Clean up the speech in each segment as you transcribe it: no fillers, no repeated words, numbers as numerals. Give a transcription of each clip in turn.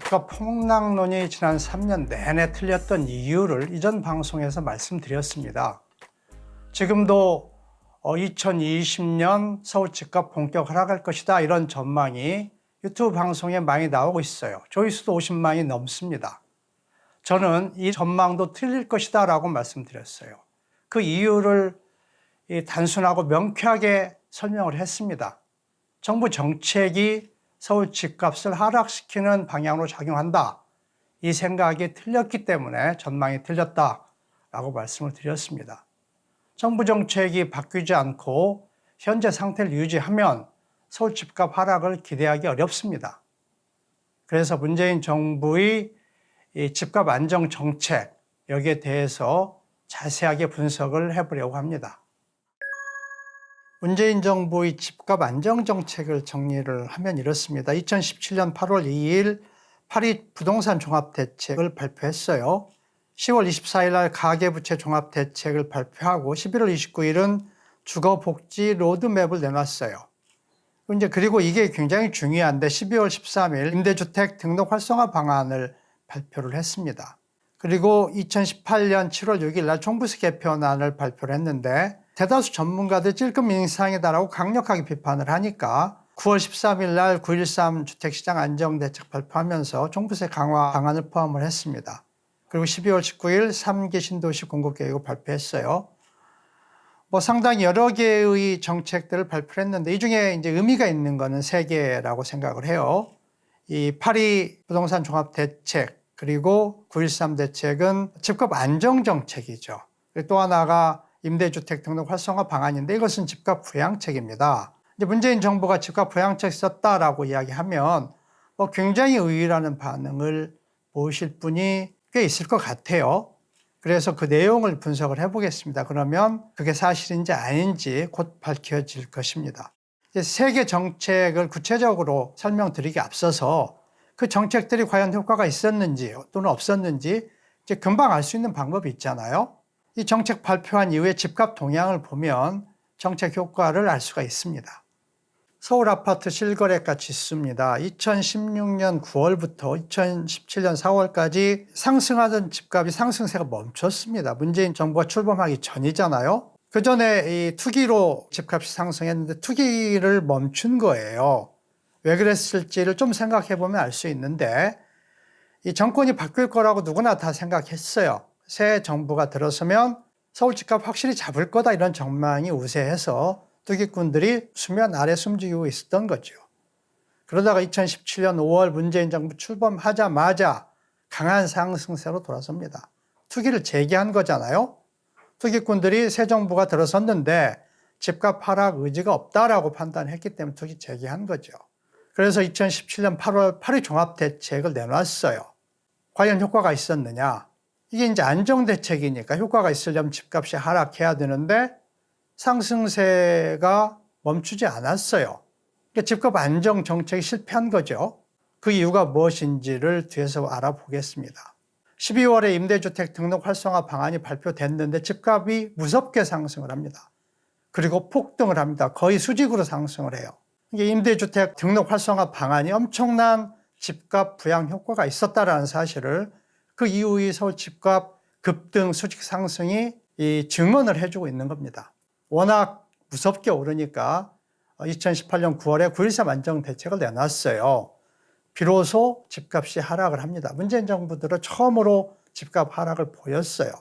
집값 폭락론이 지난 3년 내내 틀렸던 이유를 이전 방송에서 말씀드렸습니다. 지금도 2020년 서울 집값 본격 하락할 것이다, 이런 전망이 유튜브 방송에 많이 나오고 있어요. 조회수도 50만이 넘습니다. 저는 이 전망도 틀릴 것이다 라고 말씀드렸어요. 그 이유를 단순하고 명쾌하게 설명을 했습니다. 정부 정책이 서울 집값을 하락시키는 방향으로 작용한다, 이 생각이 틀렸기 때문에 전망이 틀렸다라고 말씀을 드렸습니다. 정부 정책이 바뀌지 않고 현재 상태를 유지하면 서울 집값 하락을 기대하기 어렵습니다. 그래서 문재인 정부의 이 집값 안정 정책, 여기에 대해서 자세하게 분석을 해보려고 합니다. 문재인 정부의 집값 안정 정책을 정리를 하면 이렇습니다. 2017년 8월 2일 파리 부동산 종합대책을 발표했어요. 10월 24일 날 가계부채 종합대책을 발표하고 11월 29일은 주거복지 로드맵을 내놨어요. 그리고 이게 굉장히 중요한데 12월 13일 임대주택 등록 활성화 방안을 발표를 했습니다. 그리고 2018년 7월 6일 날 종부세 개편안을 발표를 했는데 대다수 전문가들이 찔끔 인상이다라고 강력하게 비판을 하니까 9월 13일 날 9.13 주택시장 안정대책 발표하면서 종부세 강화 방안을 포함을 했습니다. 그리고 12월 19일 3기 신도시 공급계획을 발표했어요. 상당히 여러 개의 정책들을 발표했는데 이 중에 이제 의미가 있는 거는 3개라고 생각을 해요. 이 파리 부동산 종합대책 그리고 9.13 대책은 집값 안정 정책이죠. 또 하나가 임대주택 등록 활성화 방안인데 이것은 집값 부양책입니다. 이제 문재인 정부가 집값 부양책 썼다라고 이야기하면 굉장히 의외라는 반응을 보이실 분이 꽤 있을 것 같아요. 그래서 그 내용을 분석을 해보겠습니다. 그러면 그게 사실인지 아닌지 곧 밝혀질 것입니다. 이제 3개 정책을 구체적으로 설명드리기 앞서서 그 정책들이 과연 효과가 있었는지 또는 없었는지 이제 금방 알 수 있는 방법이 있잖아요. 이 정책 발표한 이후에 집값 동향을 보면 정책 효과를 알 수가 있습니다. 서울 아파트 실거래가 지수입니다. 2016년 9월부터 2017년 4월까지 상승하던 집값이 상승세가 멈췄습니다. 문재인 정부가 출범하기 전이잖아요. 그 전에 이 투기로 집값이 상승했는데 투기를 멈춘 거예요. 왜 그랬을지를 좀 생각해 보면 알 수 있는데 이 정권이 바뀔 거라고 누구나 다 생각했어요. 새 정부가 들어서면 서울 집값 확실히 잡을 거다, 이런 전망이 우세해서 투기꾼들이 수면 아래 숨지고 있었던 거죠. 그러다가 2017년 5월 문재인 정부 출범하자마자 강한 상승세로 돌아섭니다. 투기를 재개한 거잖아요. 투기꾼들이 새 정부가 들어섰는데 집값 하락 의지가 없다라고 판단했기 때문에 투기 재개한 거죠. 그래서 2017년 8월 파리 종합대책을 내놨어요. 과연 효과가 있었느냐? 이게 이제 안정대책이니까 효과가 있으려면 집값이 하락해야 되는데 상승세가 멈추지 않았어요. 그러니까 집값 안정 정책이 실패한 거죠. 그 이유가 무엇인지를 뒤에서 알아보겠습니다. 12월에 임대주택 등록 활성화 방안이 발표됐는데 집값이 무섭게 상승을 합니다. 그리고 폭등을 합니다. 거의 수직으로 상승을 해요. 이게 임대주택 등록 활성화 방안이 엄청난 집값 부양 효과가 있었다는 사실을 그 이후의 서울 집값 급등 수직 상승이 증언을 해주고 있는 겁니다. 워낙 무섭게 오르니까 2018년 9월에 9.13 안정대책을 내놨어요. 비로소 집값이 하락을 합니다. 문재인 정부 들어 처음으로 집값 하락을 보였어요.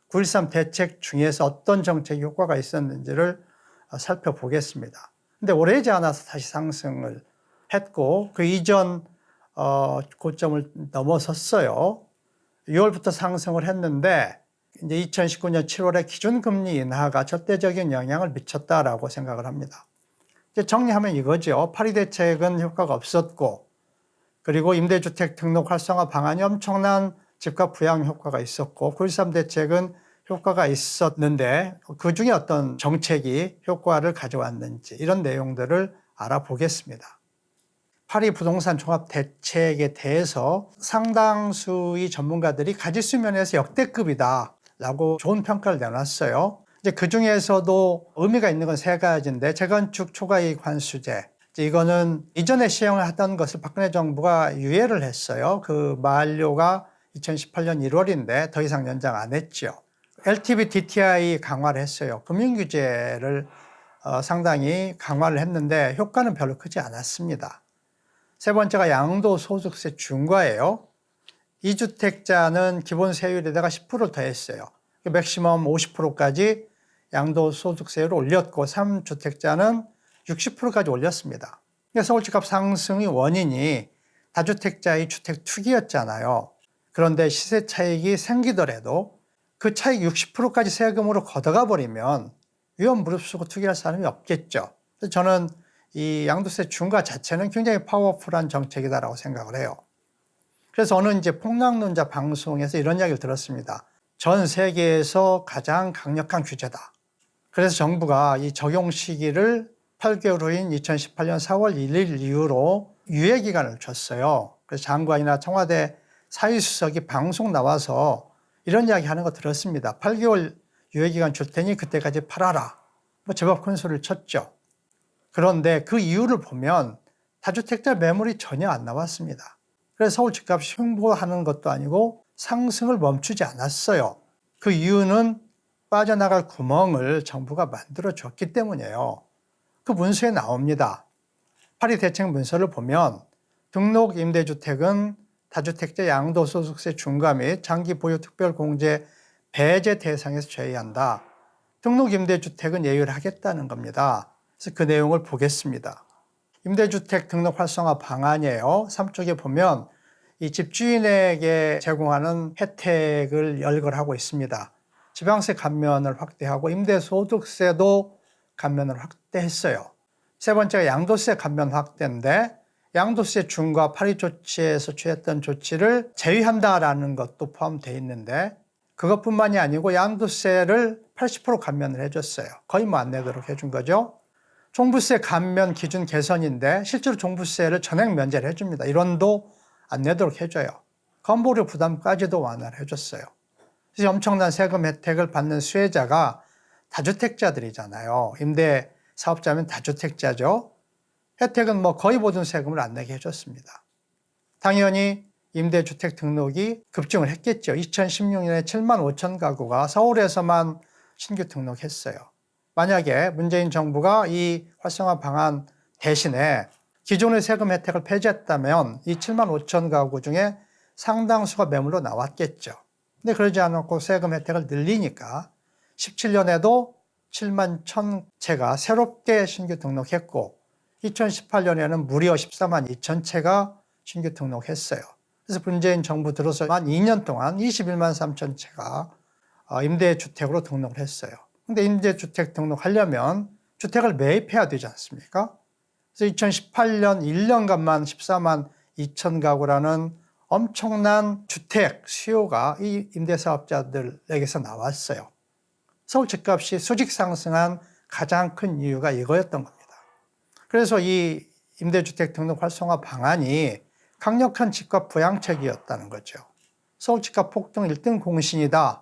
9.13 대책 중에서 어떤 정책이 효과가 있었는지를 살펴보겠습니다. 근데 오래지 않아서 다시 상승을 했고 그 이전 고점을 넘어섰어요. 6월부터 상승을 했는데 이제 2019년 7월에 기준금리 인하가 절대적인 영향을 미쳤다라고 생각을 합니다. 이제 정리하면 이거죠. 파리 대책은 효과가 없었고 그리고 임대주택 등록 활성화 방안이 엄청난 집값 부양 효과가 있었고 9.13 대책은 효과가 있었는데 그중에 어떤 정책이 효과를 가져왔는지 이런 내용들을 알아보겠습니다. 파리 부동산 종합대책에 대해서 상당수의 전문가들이 가지수 면에서 역대급이다 라고 좋은 평가를 내놨어요. 이제 그 중에서도 의미가 있는 건 3가지인데 재건축 초과이익 환수제, 이거는 이전에 시행을 하던 것을 박근혜 정부가 유예를 했어요. 그 만료가 2018년 1월인데 더 이상 연장 안 했죠. LTV DTI 강화를 했어요. 금융규제를 상당히 강화를 했는데 효과는 별로 크지 않았습니다. 세 번째가 양도소득세 중과예요. 2주택자는 기본 세율에다가 10%를 더했어요. 맥시멈 50%까지 양도소득세율을 올렸고 3주택자는 60%까지 올렸습니다. 서울집값 상승의 원인이 다주택자의 주택 투기였잖아요. 그런데 시세 차익이 생기더라도 그 차익 60%까지 세금으로 걷어가 버리면 위험 무릅쓰고 투기할 사람이 없겠죠. 그래서 저는 이 양도세 중과 자체는 굉장히 파워풀한 정책이다라고 생각을 해요. 그래서 어느 이제 폭락론자 방송에서 이런 이야기를 들었습니다. 전 세계에서 가장 강력한 규제다. 그래서 정부가 이 적용 시기를 8개월 후인 2018년 4월 1일 이후로 유예 기간을 줬어요. 그래서 장관이나 청와대 사회수석이 방송 나와서 이런 이야기 하는 거 들었습니다. 8개월 유예 기간 줄 테니 그때까지 팔아라. 제법 큰 소리를 쳤죠. 그런데 그 이유를 보면 다주택자 매물이 전혀 안 나왔습니다. 그래서 서울 집값이 횡보하는 것도 아니고 상승을 멈추지 않았어요. 그 이유는 빠져나갈 구멍을 정부가 만들어줬기 때문이에요. 그 문서에 나옵니다. 파리 대책 문서를 보면 등록 임대주택은 다주택자 양도소득세 중과 및 장기 보유 특별공제 배제 대상에서 제외한다. 등록 임대주택은 예외를 하겠다는 겁니다. 그래서 그 내용을 보겠습니다. 임대주택 등록 활성화 방안이에요. 3쪽에 보면 이 집주인에게 제공하는 혜택을 열거하고 있습니다. 지방세 감면을 확대하고 임대소득세도 감면을 확대했어요. 세 번째가 양도세 감면 확대인데 양도세 중과 파리 조치에서 취했던 조치를 제외한다라는 것도 포함되어 있는데 그것뿐만이 아니고 양도세를 80% 감면을 해줬어요. 거의 안 내도록 해준 거죠. 종부세 감면 기준 개선인데 실제로 종부세를 전액 면제를 해줍니다. 1원도 안 내도록 해줘요. 건보료 부담까지도 완화를 해줬어요. 그래서 엄청난 세금 혜택을 받는 수혜자가 다주택자들이잖아요. 임대 사업자면 다주택자죠. 혜택은 거의 모든 세금을 안 내게 해줬습니다. 당연히 임대주택 등록이 급증을 했겠죠. 2016년에 7만 5천 가구가 서울에서만 신규 등록했어요. 만약에 문재인 정부가 이 활성화 방안 대신에 기존의 세금 혜택을 폐지했다면 이 7만 5천 가구 중에 상당수가 매물로 나왔겠죠. 근데 그러지 않고 세금 혜택을 늘리니까 17년에도 7만 1천 채가 새롭게 신규 등록했고 2018년에는 무려 14만 2천 채가 신규 등록했어요. 그래서 문재인 정부 들어서 만 2년 동안 21만 3천 채가 임대주택으로 등록을 했어요. 근데 임대주택 등록하려면 주택을 매입해야 되지 않습니까? 그래서 2018년 1년간만 14만 2천 가구라는 엄청난 주택 수요가 이 임대사업자들에게서 나왔어요. 서울 집값이 수직 상승한 가장 큰 이유가 이거였던 겁니다. 그래서 이 임대주택 등록 활성화 방안이 강력한 집값 부양책이었다는 거죠. 서울 집값 폭등 1등 공신이다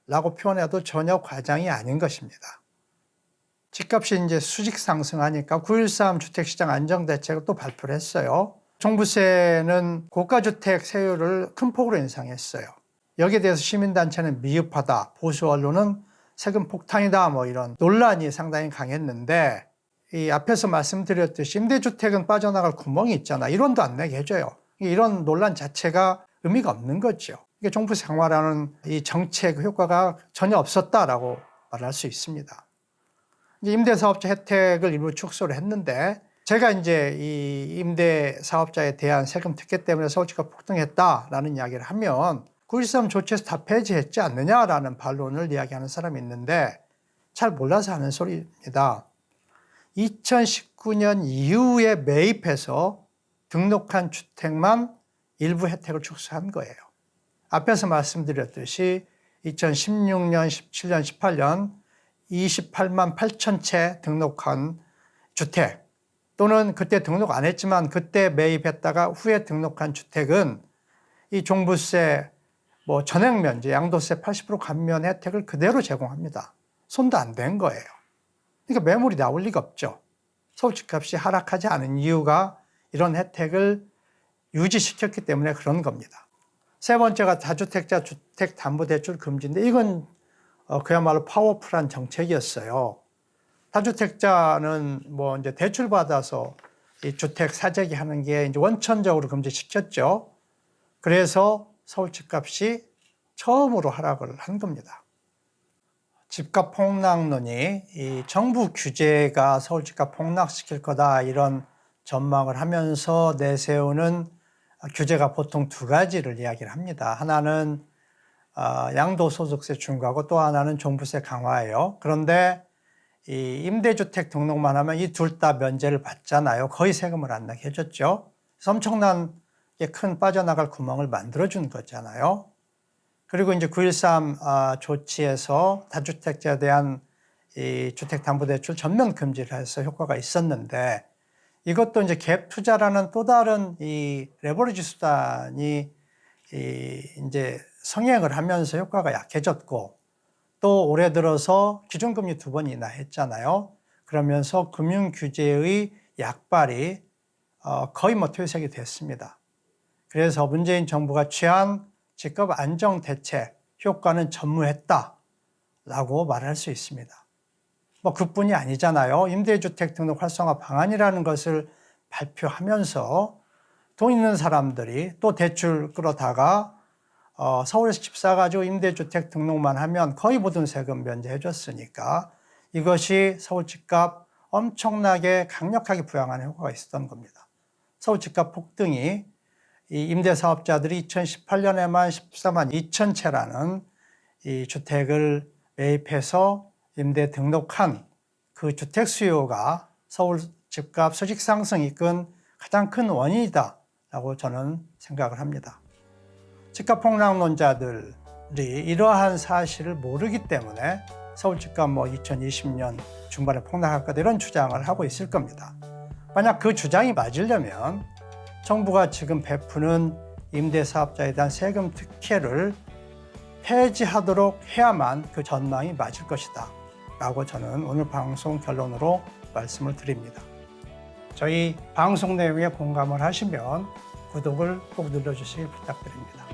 라고 표현해도 전혀 과장이 아닌 것입니다. 집값이 이제 수직 상승하니까 9.13 주택시장 안정대책을 또 발표를 했어요. 종부세는 고가주택 세율을 큰 폭으로 인상했어요. 여기에 대해서 시민단체는 미흡하다, 보수 언론은 세금 폭탄이다 이런 논란이 상당히 강했는데 이 앞에서 말씀드렸듯이 임대주택은 빠져나갈 구멍이 있잖아. 1원도 안 내게 해줘요. 이런 논란 자체가 의미가 없는 거죠. 이게 종부세 강화라는 이 정책 효과가 전혀 없었다라고 말할 수 있습니다. 이제 임대사업자 혜택을 일부 축소를 했는데 제가 이제 이 임대사업자에 대한 세금 특혜 때문에 서울집값 폭등했다라는 이야기를 하면 9.13 조치에서 다 폐지했지 않느냐라는 반론을 이야기하는 사람이 있는데 잘 몰라서 하는 소리입니다. 2019년 이후에 매입해서 등록한 주택만 일부 혜택을 축소한 거예요. 앞에서 말씀드렸듯이 2016년, 17년, 18년 28만 8천 채 등록한 주택 또는 그때 등록 안 했지만 그때 매입했다가 후에 등록한 주택은 이 종부세 전액 면제, 양도세 80% 감면 혜택을 그대로 제공합니다. 손도 안 댄 거예요. 그러니까 매물이 나올 리가 없죠. 서울 집값이 하락하지 않은 이유가 이런 혜택을 유지시켰기 때문에 그런 겁니다. 세 번째가 다주택자 주택담보대출 금지인데 이건 그야말로 파워풀한 정책이었어요. 다주택자는 뭐 이제 대출 받아서 이 주택 사재기 하는 게 이제 원천적으로 금지시켰죠. 그래서 서울 집값이 처음으로 하락을 한 겁니다. 집값 폭락론이 이 정부 규제가 서울 집값 폭락시킬 거다 이런 전망을 하면서 내세우는 규제가 보통 두 가지를 이야기를 합니다. 하나는 양도소득세 중과하고 또 하나는 종부세 강화예요. 그런데 이 임대주택 등록만 하면 이 둘 다 면제를 받잖아요. 거의 세금을 안 내게 해줬죠. 그래서 엄청난 큰 빠져나갈 구멍을 만들어준 거잖아요. 그리고 이제 9.13 조치에서 다주택자에 대한 이 주택담보대출 전면 금지를 해서 효과가 있었는데 이것도 이제 갭 투자라는 또 다른 이 레버리지 수단이 이제 성행을 하면서 효과가 약해졌고 또 올해 들어서 기준금리 2번 인하했잖아요. 그러면서 금융규제의 약발이 거의 뭐 퇴색이 됐습니다. 그래서 문재인 정부가 취한 집값 안정 대책 효과는 전무했다라고 말할 수 있습니다. 뭐 그뿐이 아니잖아요. 임대주택 등록 활성화 방안이라는 것을 발표하면서 돈 있는 사람들이 또 대출 끌어다가 서울에서 집 사가지고 임대주택 등록만 하면 거의 모든 세금 면제해 줬으니까 이것이 서울 집값 엄청나게 강력하게 부양하는 효과가 있었던 겁니다. 서울 집값 폭등이 이 임대사업자들이 2018년에만 14만 2천 채라는 이 주택을 매입해서 임대 등록한 그 주택 수요가 서울 집값 수직 상승 이끈 가장 큰 원인이다라고 저는 생각을 합니다. 집값 폭락론자들이 이러한 사실을 모르기 때문에 서울 집값 뭐 2020년 중반에 폭락할 거다 이런 주장을 하고 있을 겁니다. 만약 그 주장이 맞으려면 정부가 지금 베푸는 임대사업자에 대한 세금 특혜를 폐지하도록 해야만 그 전망이 맞을 것이다 라고 저는 오늘 방송 결론으로 말씀을 드립니다. 저희 방송 내용에 공감을 하시면 구독을 꼭 눌러주시길 부탁드립니다.